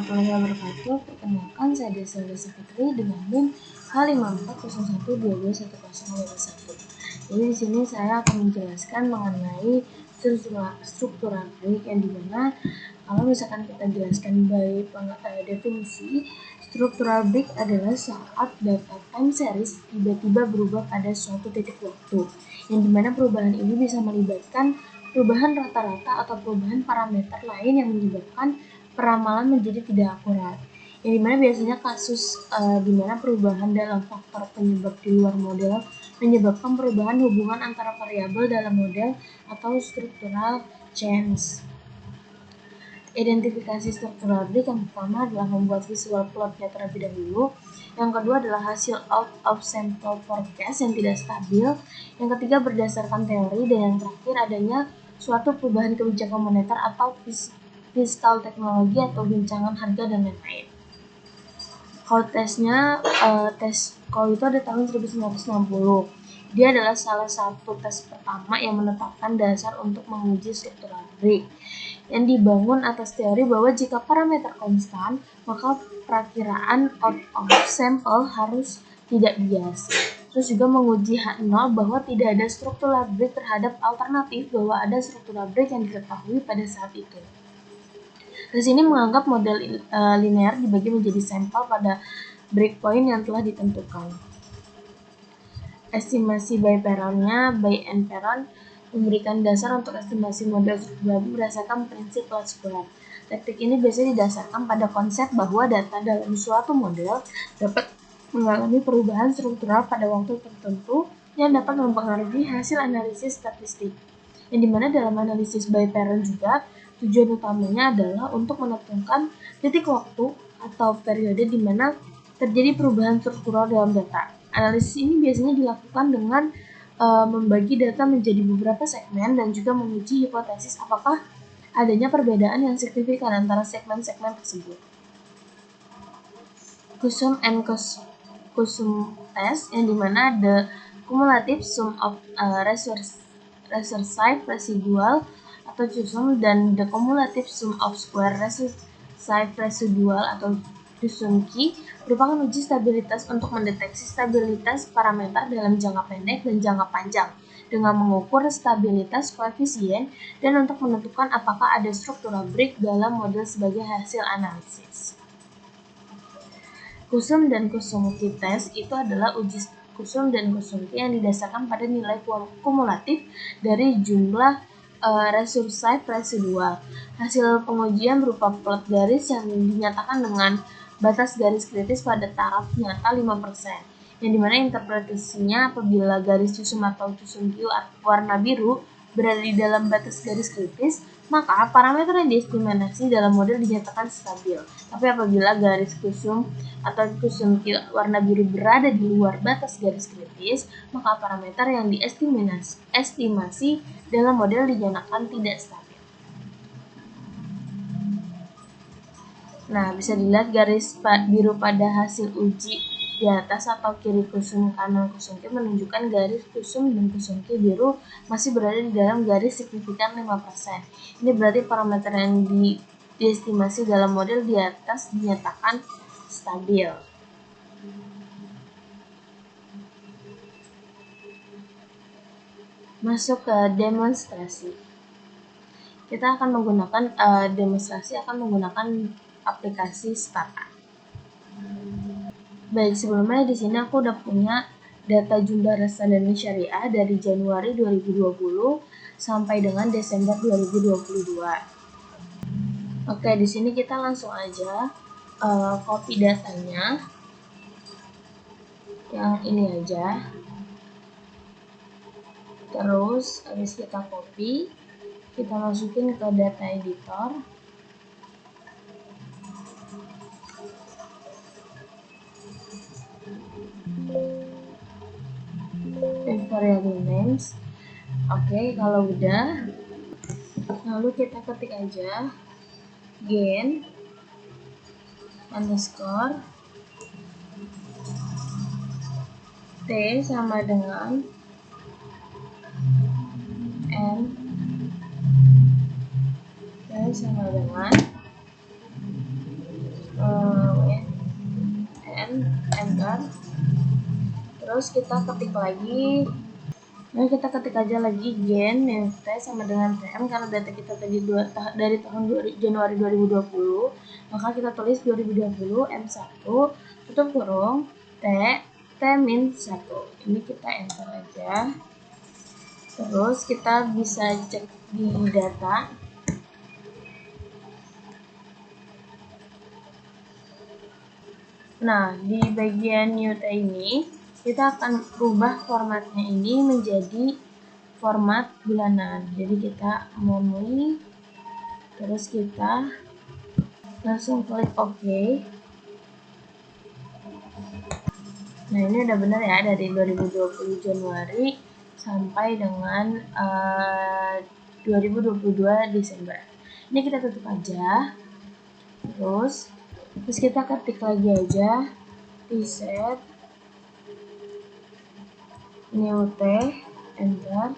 warahmatullahi wabarakatuh. Perkenalkan, saya Desa Fitri dengan NIM H5401221051. Jadi di sini saya akan menjelaskan mengenai struktural break, yang dimana kalau misalkan kita jelaskan by definisi, struktural break adalah saat data time series tiba-tiba berubah pada suatu titik waktu, yang dimana perubahan ini bisa melibatkan perubahan rata-rata atau perubahan parameter lain yang menyebabkan peramalan menjadi tidak akurat. Yang dimana biasanya kasus dimana perubahan dalam faktor penyebab di luar model menyebabkan perubahan hubungan antara variabel dalam model atau structural change. Identifikasi struktural break yang pertama adalah membuat visual plotnya terlebih dahulu. Yang kedua adalah hasil out of sample forecast yang tidak stabil. Yang ketiga berdasarkan teori, dan yang terakhir adanya suatu perubahan kebijakan moneter atau fiskal teknologi atau guncangan harga dan lain-lain. Kalau tesnya, kalau itu ada tahun 1960. Dia adalah salah satu tes pertama yang menetapkan dasar untuk menguji struktural break, yang dibangun atas teori bahwa jika parameter konstan, maka perakiraan out of sample harus tidak bias. Terus juga menguji H0 bahwa tidak ada struktural break terhadap alternatif bahwa ada struktural break yang diketahui pada saat itu. Di sini menganggap model linear dibagi menjadi sampel pada breakpoint yang telah ditentukan. Estimasi by Perron-nya, by and Perron memberikan dasar untuk estimasi model struktural berdasarkan prinsip least square. Teknik ini biasanya didasarkan pada konsep bahwa data dalam suatu model dapat mengalami perubahan struktural pada waktu tertentu yang dapat mempengaruhi hasil analisis statistik. Yang dimana dalam analisis by Perron juga tujuan utamanya adalah untuk menentukan titik waktu atau periode di mana terjadi perubahan struktural dalam data. Analisis ini biasanya dilakukan dengan membagi data menjadi beberapa segmen dan juga menguji hipotesis apakah adanya perbedaan yang signifikan antara segmen-segmen tersebut. Kusum and Kusum test, yang dimana the cumulative sum of recursive residual atau CUSUM dan the cumulative sum of square recursive residual atau CUSUM-Q merupakan uji stabilitas untuk mendeteksi stabilitas parameter dalam jangka pendek dan jangka panjang dengan mengukur stabilitas koefisien dan untuk menentukan apakah ada struktural break dalam model sebagai hasil analisis. Kusum dan Kusum-Q test itu adalah uji Kusum dan Kusum-Q yang didasarkan pada nilai kumulatif dari jumlah recursive residual. Hasil pengujian berupa plot garis yang dinyatakan dengan batas garis kritis pada taraf nyata 5%, yang dimana interpretasinya apabila garis CUSUM atau CUSUM-Q warna biru berada di dalam batas garis kritis, maka parameter yang diestimasi dalam model dinyatakan stabil. Tapi apabila garis CUSUM atau CUSUM-Q warna biru berada di luar batas garis kritis, maka parameter yang diestimasi dalam model dinyatakan tidak stabil. Nah, bisa dilihat garis biru pada hasil uji di atas atau kiri Kusum kanan Kusum-Q menunjukkan garis Kusum dan Kusum-Q biru masih berada di dalam garis signifikan 5%. Ini berarti parameter yang diestimasi dalam model di atas dinyatakan stabil. Masuk ke demonstrasi. Kita akan menggunakan demonstrasi aplikasi Stata. Baik, sebelumnya di sini aku udah punya data jumlah reksadana syariah dari Januari 2020 sampai dengan Desember 2022. Oke, di sini kita langsung aja copy datanya. Yang ini aja. Terus habis kita copy, kita masukin ke data editor. Variable names. Oke, kalau udah, lalu kita ketik aja gain underscore t sama dengan n, t sama dengan enter. Terus kita ketik lagi. Nah, kita ketik aja lagi gen yang T sama dengan TM karena data kita tadi dari tahun Januari 2020, maka kita tulis 2020 M1 tutup kurung T min 1. Ini kita enter aja. Terus kita bisa cek di data. Nah, di bagian new T ini kita akan rubah formatnya ini menjadi format bulanan. Jadi kita memilih, terus kita langsung klik OK. Nah, ini udah benar ya, dari 2020 Januari sampai dengan 2022 Desember. Ini kita tutup aja. Terus kita ketik lagi aja reset new T, enter.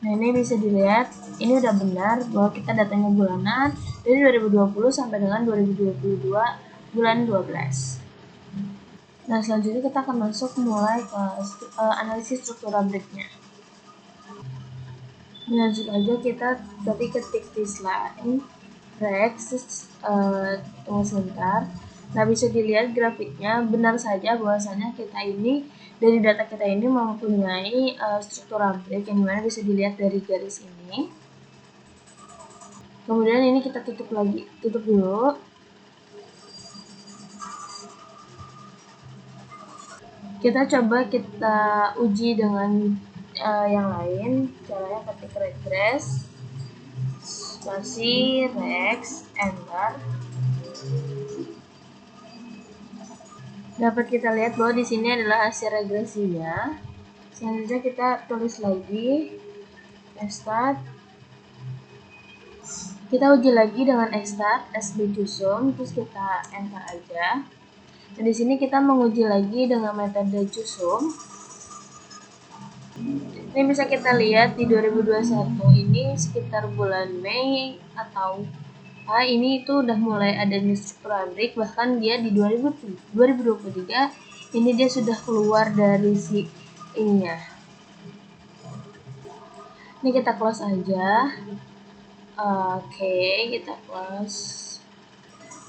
Nah, ini bisa dilihat ini udah benar bahwa kita datanya bulanan dari 2020 sampai dengan 2022 bulan 12. Nah, selanjutnya kita akan masuk mulai ke analisis struktural breaknya. Lanjut aja, kita tadi ketik this line rex, tunggu sebentar. Nah, bisa dilihat grafiknya, benar saja bahwasanya kita ini dari data kita ini mempunyai struktural break yang dimana bisa dilihat dari garis ini. Kemudian ini kita tutup dulu. Kita coba uji dengan yang lain. Caranya ketik regress spasi rex, enter. Dapat kita lihat bahwa di sini adalah hasil regresinya. Selanjutnya kita tulis lagi start. Kita uji lagi dengan start SB Cusum, terus kita enter aja. Dan di sini kita menguji lagi dengan metode Cusum. Ini bisa kita lihat di 2021 ini sekitar bulan Mei atau ini itu udah mulai adanya struktural break, bahkan dia di 2023 ini dia sudah keluar dari si ininya. Ini kita close aja. Oke, kita close.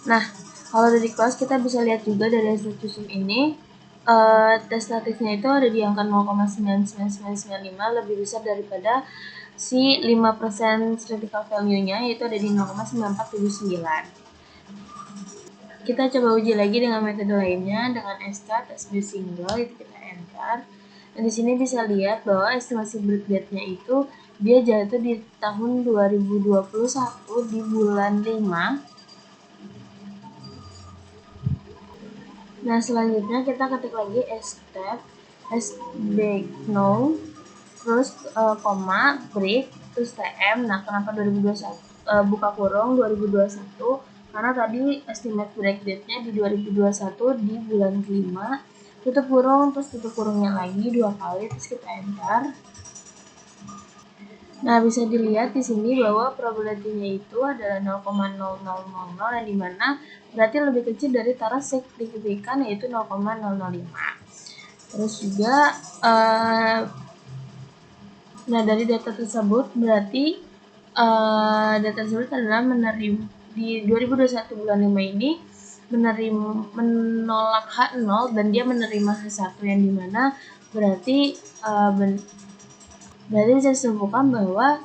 Nah, kalau dari close kita bisa lihat juga dari hasil Cusum ini testatifnya itu ada di angka 0,99995, lebih besar daripada si 5% critical value-nya, yaitu ada di 0,9479. Kita coba uji lagi dengan metode lainnya dengan start SB single, itu kita enter. Dan di sini bisa lihat bahwa estimasi break date-nya itu dia jatuh di tahun 2021 di bulan 5. Nah, selanjutnya kita ketik lagi step SB no, terus koma break, terus TM. Nah, kenapa 2021 buka kurung 2021? Karena tadi estimate break date-nya di 2021 di bulan kelima, tutup kurung, terus tutup kurungnya lagi 2 kali, terus kita enter. Nah, bisa dilihat di sini bahwa probability-nya itu adalah 0,0000, yang dimana berarti lebih kecil dari taraf signifikan, yaitu 0,005. Terus juga nah, dari data tersebut berarti data tersebut adalah menerima di 2021 bulan 5 ini menolak H0 dan dia menerima H1, yang dimana berarti bisa disimpulkan bahwa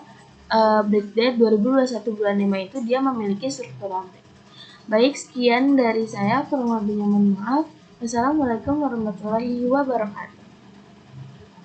break date 2021 bulan 5 itu dia memiliki struktural break. Baik, sekian dari saya, kurang lebihnya mohon maaf. Wassalamualaikum warahmatullahi wabarakatuh.